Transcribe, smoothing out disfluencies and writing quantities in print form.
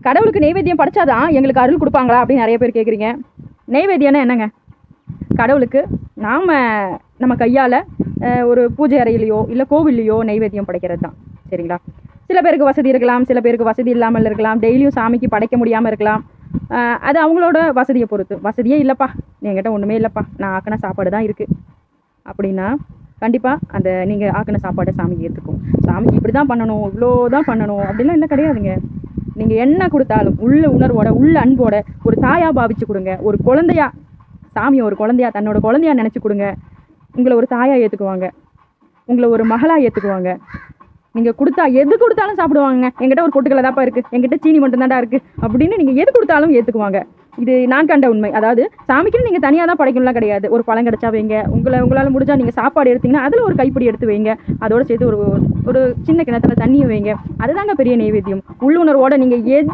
கடவுளுக்கு நெய்வேத்தியம் படைச்சாதான் எங்களுக்கு அருள் கொடுப்பாங்களா அப்படின்னு நிறைய பேர் கேட்குறீங்க. நெய்வேத்தியம்னா என்னங்க? கடவுளுக்கு நாம் நம்ம கையால் ஒரு பூஜை அறையிலையோ இல்லை கோவில்லையோ நெய்வேத்தியம் படைக்கிறது தான். சரிங்களா? சில பேருக்கு வசதி இருக்கலாம், சில பேருக்கு வசதி இல்லாமல் இருக்கலாம், டெய்லியும் சாமிக்கு படைக்க முடியாமல் இருக்கலாம். அது அவங்களோட வசதியை பொறுத்து. வசதியே இல்லைப்பா, என்கிட்ட ஒன்றுமே இல்லைப்பா, நான் ஆக்கின சாப்பாடு தான் இருக்குது அப்படின்னா கண்டிப்பாக அந்த நீங்கள் ஆக்கின சாப்பாடை சாமிக்கு ஏற்றுக்கும். சாமிக்கு இப்படி தான் பண்ணணும், இவ்வளோ தான் பண்ணணும் அப்படிலாம் இல்லை, கிடையாதுங்க. நீங்கள் என்ன கொடுத்தாலும் உள்ள உணர்வோட உள்ள அன்போட ஒரு தாயாக பாவிச்சு கொடுங்க. ஒரு குழந்தையா சாமியை ஒரு குழந்தையா தன்னோட குழந்தையா நினச்சி கொடுங்க. உங்களை ஒரு தாயாக ஏற்றுக்குவாங்க, உங்களை ஒரு மகளாக ஏற்றுக்குவாங்க. நீங்கள் கொடுத்தா எது கொடுத்தாலும் சாப்பிடுவாங்க. என்கிட்ட ஒரு பொட்டுக்கலை தான்ப்பா இருக்குது, என்கிட்ட சீனி மட்டும்தான்டா இருக்குது அப்படின்னு நீங்கள் எது கொடுத்தாலும் ஏற்றுக்குவாங்க. இது நான் கண்ட உண்மை. அதாவது சாமிக்குன்னு நீங்கள் தனியாக தான் படைக்கணும்லாம் கிடையாது. ஒரு பழம் கிடச்சா வைங்க, உங்களால் முடிஞ்சால் நீங்கள் சாப்பாடு எடுத்திங்கன்னா அதில் ஒரு கைப்பிடி எடுத்து வைங்க. அதோடு சேர்த்து ஒரு சின்ன கிணத்துல தண்ணியை வைங்க. அதுதாங்க பெரிய நெய்வேத்தியம். உள்ளுணர்வோடு நீங்கள் எது